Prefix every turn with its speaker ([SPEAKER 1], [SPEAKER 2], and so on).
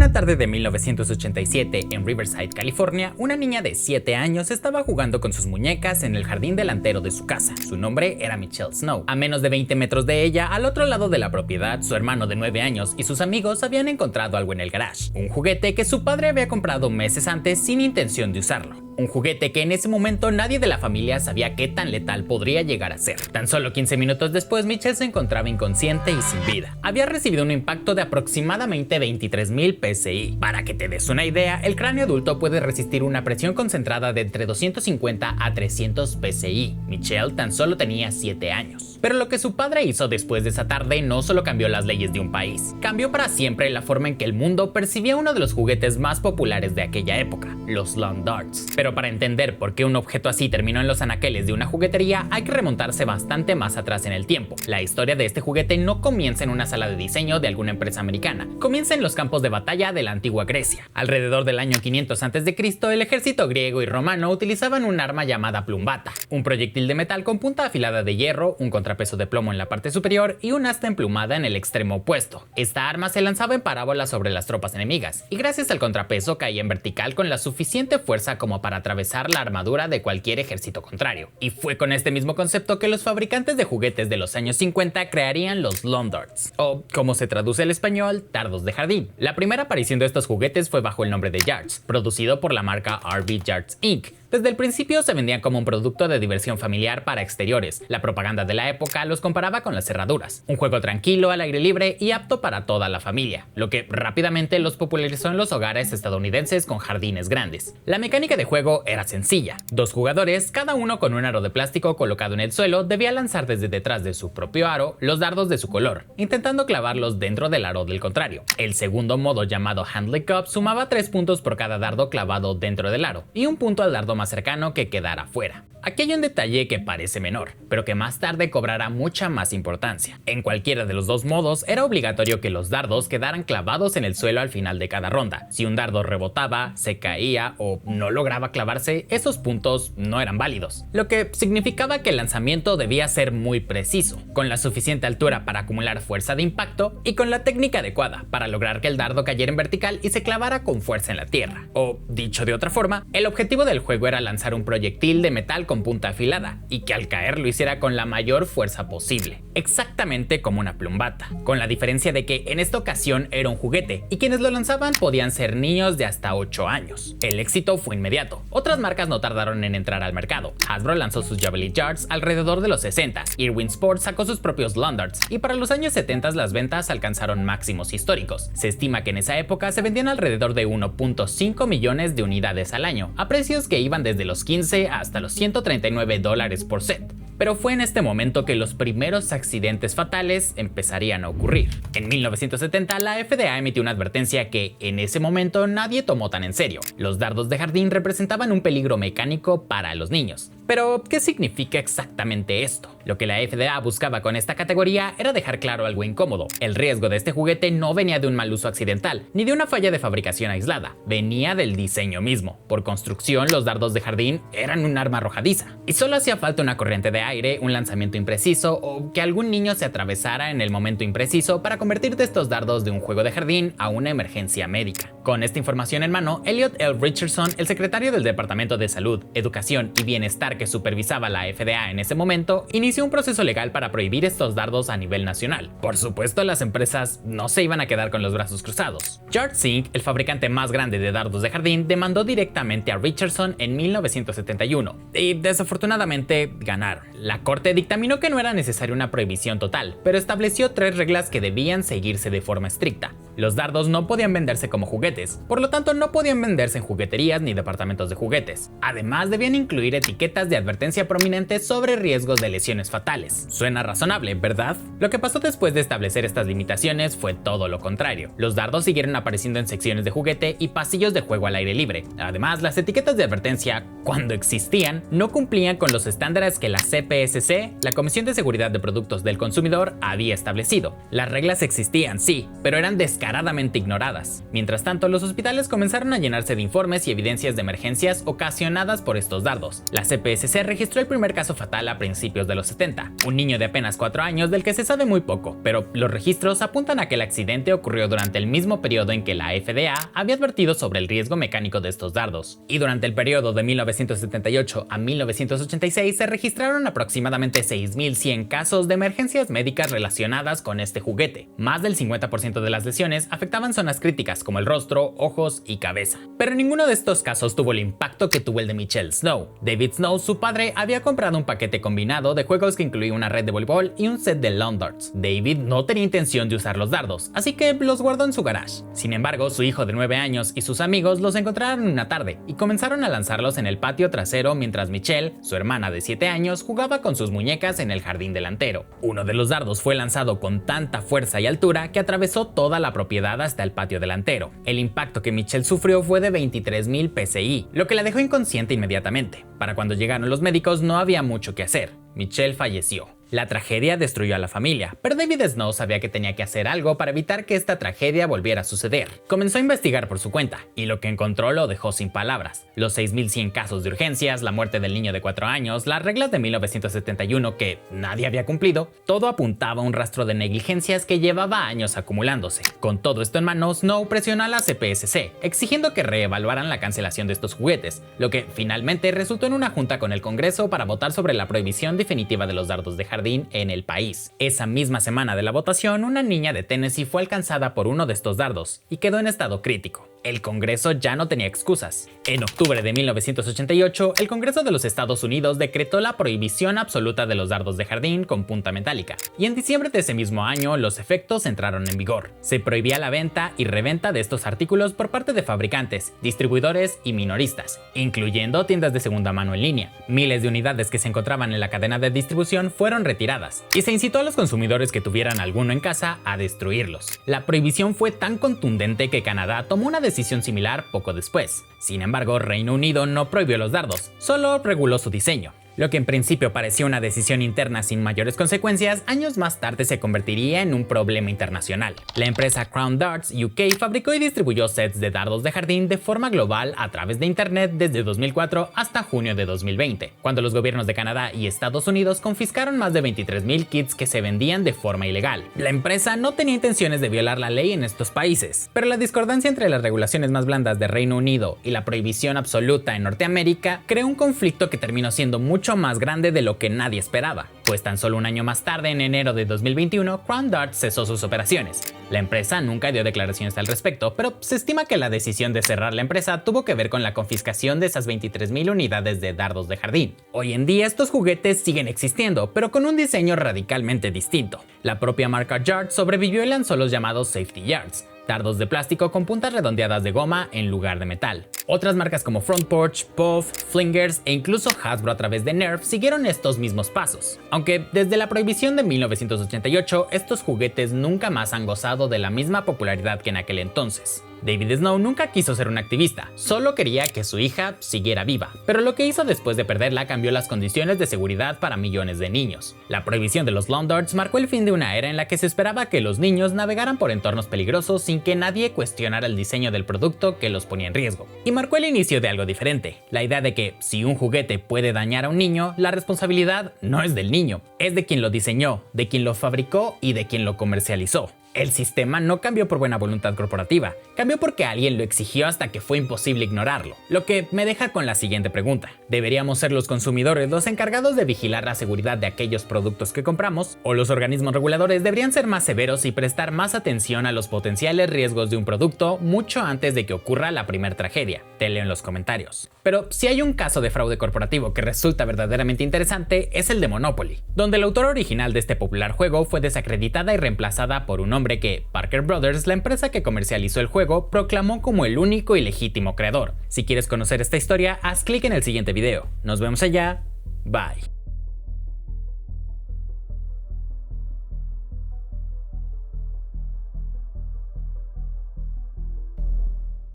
[SPEAKER 1] Una tarde de 1987 en Riverside, California, una niña de 7 años estaba jugando con sus muñecas en el jardín delantero de su casa. Su nombre era Michelle Snow. A menos de 20 metros de ella, al otro lado de la propiedad, su hermano de 9 años y sus amigos habían encontrado algo en el garage. Un juguete que su padre había comprado meses antes sin intención de usarlo. Un juguete que en ese momento nadie de la familia sabía qué tan letal podría llegar a ser. Tan solo 15 minutos después, Michelle se encontraba inconsciente y sin vida. Había recibido un impacto de aproximadamente 23,000 PSI. Para que te des una idea, el cráneo adulto puede resistir una presión concentrada de entre 250 a 300 PSI. Michelle tan solo tenía 7 años. Pero lo que su padre hizo después de esa tarde no solo cambió las leyes de un país, cambió para siempre la forma en que el mundo percibía uno de los juguetes más populares de aquella época, los lawn darts. Pero para entender por qué un objeto así terminó en los anaqueles de una juguetería, hay que remontarse bastante más atrás en el tiempo. La historia de este juguete no comienza en una sala de diseño de alguna empresa americana, comienza en los campos de batalla de la antigua Grecia. Alrededor del año 500 a.C., el ejército griego y romano utilizaban un arma llamada plumbata, un proyectil de metal con punta afilada de hierro, un contrapeso de plomo en la parte superior y un asta emplumada en el extremo opuesto. Esta arma se lanzaba en parábola sobre las tropas enemigas, y gracias al contrapeso caía en vertical con la suficiente fuerza como para atravesar la armadura de cualquier ejército contrario. Y fue con este mismo concepto que los fabricantes de juguetes de los años 50 crearían los lawn darts, o como se traduce al español, dardos de jardín. La primera aparición de estos juguetes fue bajo el nombre de Yards, producido por la marca RB Yards Inc. Desde el principio se vendían como un producto de diversión familiar para exteriores. La propaganda de la época los comparaba con las cerraduras, un juego tranquilo, al aire libre y apto para toda la familia, lo que rápidamente los popularizó en los hogares estadounidenses con jardines grandes. La mecánica de juego era sencilla. 2 jugadores, cada uno con un aro de plástico colocado en el suelo, debía lanzar desde detrás de su propio aro los dardos de su color, intentando clavarlos dentro del aro del contrario. El segundo modo, llamado Handley Cup, sumaba 3 puntos por cada dardo clavado dentro del aro y un punto al dardo más cercano que quedara fuera. Aquí hay un detalle que parece menor, pero que más tarde cobrará mucha más importancia. En cualquiera de los 2 modos era obligatorio que los dardos quedaran clavados en el suelo al final de cada ronda. Si un dardo rebotaba, se caía o no lograba clavarse, esos puntos no eran válidos, lo que significaba que el lanzamiento debía ser muy preciso, con la suficiente altura para acumular fuerza de impacto y con la técnica adecuada para lograr que el dardo cayera en vertical y se clavara con fuerza en la tierra. O, dicho de otra forma, el objetivo del juego era lanzar un proyectil de metal con punta afilada y que al caer lo hiciera con la mayor fuerza posible, exactamente como una plumbata, con la diferencia de que en esta ocasión era un juguete y quienes lo lanzaban podían ser niños de hasta 8 años. El éxito fue inmediato. Otras marcas no tardaron en entrar al mercado. Hasbro lanzó sus Javelin Yards alrededor de los 60, Irwin Sports sacó sus propios lawn darts y para los años 70 las ventas alcanzaron máximos históricos. Se estima que en esa época se vendían alrededor de 1.5 millones de unidades al año, a precios que iban desde los 15 hasta los $139 por set. Pero fue en este momento que los primeros accidentes fatales empezarían a ocurrir. En 1970, la FDA emitió una advertencia que en ese momento nadie tomó tan en serio. Los dardos de jardín representaban un peligro mecánico para los niños. Pero, ¿qué significa exactamente esto? Lo que la FDA buscaba con esta categoría era dejar claro algo incómodo. El riesgo de este juguete no venía de un mal uso accidental, ni de una falla de fabricación aislada. Venía del diseño mismo. Por construcción, los dardos de jardín eran un arma arrojadiza. Y solo hacía falta una corriente de aire, un lanzamiento impreciso o que algún niño se atravesara en el momento impreciso para convertir de estos dardos de un juego de jardín a una emergencia médica. Con esta información en mano, Elliot L. Richardson, el secretario del Departamento de Salud, Educación y Bienestar que supervisaba la FDA en ese momento, inició un proceso legal para prohibir estos dardos a nivel nacional. Por supuesto, las empresas no se iban a quedar con los brazos cruzados. Yards Inc., el fabricante más grande de dardos de jardín, demandó directamente a Richardson en 1971 y desafortunadamente ganaron. La corte dictaminó que no era necesaria una prohibición total, pero estableció 3 reglas que debían seguirse de forma estricta. Los dardos no podían venderse como juguetes, por lo tanto no podían venderse en jugueterías ni departamentos de juguetes. Además, debían incluir etiquetas de advertencia prominentes sobre riesgos de lesiones fatales. Suena razonable, ¿verdad? Lo que pasó después de establecer estas limitaciones fue todo lo contrario. Los dardos siguieron apareciendo en secciones de juguete y pasillos de juego al aire libre. Además, las etiquetas de advertencia, cuando existían, no cumplían con los estándares que la SEP CPSC, la Comisión de Seguridad de Productos del Consumidor, había establecido. Las reglas existían, sí, pero eran descaradamente ignoradas. Mientras tanto, los hospitales comenzaron a llenarse de informes y evidencias de emergencias ocasionadas por estos dardos. La CPSC registró el primer caso fatal a principios de los 70, un niño de apenas 4 años del que se sabe muy poco, pero los registros apuntan a que el accidente ocurrió durante el mismo periodo en que la FDA había advertido sobre el riesgo mecánico de estos dardos. Y durante el periodo de 1978 a 1986 se registraron aproximadamente 6.100 casos de emergencias médicas relacionadas con este juguete. Más del 50% de las lesiones afectaban zonas críticas como el rostro, ojos y cabeza. Pero ninguno de estos casos tuvo el impacto que tuvo el de Michelle Snow. David Snow, su padre, había comprado un paquete combinado de juegos que incluía una red de voleibol y un set de lawn darts. David no tenía intención de usar los dardos, así que los guardó en su garage. Sin embargo, su hijo de 9 años y sus amigos los encontraron una tarde y comenzaron a lanzarlos en el patio trasero mientras Michelle, su hermana de 7 años, jugaba con sus muñecas en el jardín delantero. Uno de los dardos fue lanzado con tanta fuerza y altura que atravesó toda la propiedad hasta el patio delantero. El impacto que Michelle sufrió fue de 23.000 PSI, lo que la dejó inconsciente inmediatamente. Para cuando llegaron los médicos no había mucho que hacer. Michelle falleció. La tragedia destruyó a la familia, pero David Snow sabía que tenía que hacer algo para evitar que esta tragedia volviera a suceder. Comenzó a investigar por su cuenta, y lo que encontró lo dejó sin palabras. Los 6.100 casos de urgencias, la muerte del niño de 4 años, las reglas de 1971 que nadie había cumplido, todo apuntaba a un rastro de negligencias que llevaba años acumulándose. Con todo esto en mano, Snow presionó a la CPSC, exigiendo que reevaluaran la cancelación de estos juguetes, lo que finalmente resultó en una junta con el Congreso para votar sobre la prohibición definitiva de los dardos de jardín en el país. Esa misma semana de la votación, una niña de Tennessee fue alcanzada por uno de estos dardos y quedó en estado crítico. El Congreso ya no tenía excusas. En octubre de 1988, el Congreso de los Estados Unidos decretó la prohibición absoluta de los dardos de jardín con punta metálica, y en diciembre de ese mismo año los efectos entraron en vigor. Se prohibía la venta y reventa de estos artículos por parte de fabricantes, distribuidores y minoristas, incluyendo tiendas de segunda mano en línea. Miles de unidades que se encontraban en la cadena de distribución fueron retiradas, y se incitó a los consumidores que tuvieran alguno en casa a destruirlos. La prohibición fue tan contundente que Canadá tomó una decisión similar poco después. Sin embargo, Reino Unido no prohibió los dardos, solo reguló su diseño. Lo que en principio parecía una decisión interna sin mayores consecuencias, años más tarde se convertiría en un problema internacional. La empresa Crown Darts UK fabricó y distribuyó sets de dardos de jardín de forma global a través de internet desde 2004 hasta junio de 2020, cuando los gobiernos de Canadá y Estados Unidos confiscaron más de 23.000 kits que se vendían de forma ilegal. La empresa no tenía intenciones de violar la ley en estos países, pero la discordancia entre las regulaciones más blandas de Reino Unido y la prohibición absoluta en Norteamérica creó un conflicto que terminó siendo mucho más grande de lo que nadie esperaba, pues tan solo un año más tarde, en enero de 2021, Crown Darts cesó sus operaciones. La empresa nunca dio declaraciones al respecto, pero se estima que la decisión de cerrar la empresa tuvo que ver con la confiscación de esas 23.000 unidades de dardos de jardín. Hoy en día estos juguetes siguen existiendo, pero con un diseño radicalmente distinto. La propia marca Yard sobrevivió y lanzó los llamados Safety Yards, dardos de plástico con puntas redondeadas de goma en lugar de metal. Otras marcas como Front Porch, Puff, Flingers e incluso Hasbro a través de Nerf siguieron estos mismos pasos. Aunque desde la prohibición de 1988, estos juguetes nunca más han gozado de la misma popularidad que en aquel entonces. David Snow nunca quiso ser un activista, solo quería que su hija siguiera viva, pero lo que hizo después de perderla cambió las condiciones de seguridad para millones de niños. La prohibición de los lawn darts marcó el fin de una era en la que se esperaba que los niños navegaran por entornos peligrosos sin que nadie cuestionara el diseño del producto que los ponía en riesgo. Y marcó el inicio de algo diferente, la idea de que si un juguete puede dañar a un niño, la responsabilidad no es del niño, es de quien lo diseñó, de quien lo fabricó y de quien lo comercializó. El sistema no cambió por buena voluntad corporativa, cambió porque alguien lo exigió hasta que fue imposible ignorarlo. Lo que me deja con la siguiente pregunta: ¿deberíamos ser los consumidores los encargados de vigilar la seguridad de aquellos productos que compramos? ¿O los organismos reguladores deberían ser más severos y prestar más atención a los potenciales riesgos de un producto mucho antes de que ocurra la primera tragedia? Te leo en los comentarios. Pero si hay un caso de fraude corporativo que resulta verdaderamente interesante, es el de Monopoly, donde el autor original de este popular juego fue desacreditada y reemplazada por un hombre que Parker Brothers, la empresa que comercializó el juego, proclamó como el único y legítimo creador. Si quieres conocer esta historia, haz clic en el siguiente video. Nos vemos allá. Bye.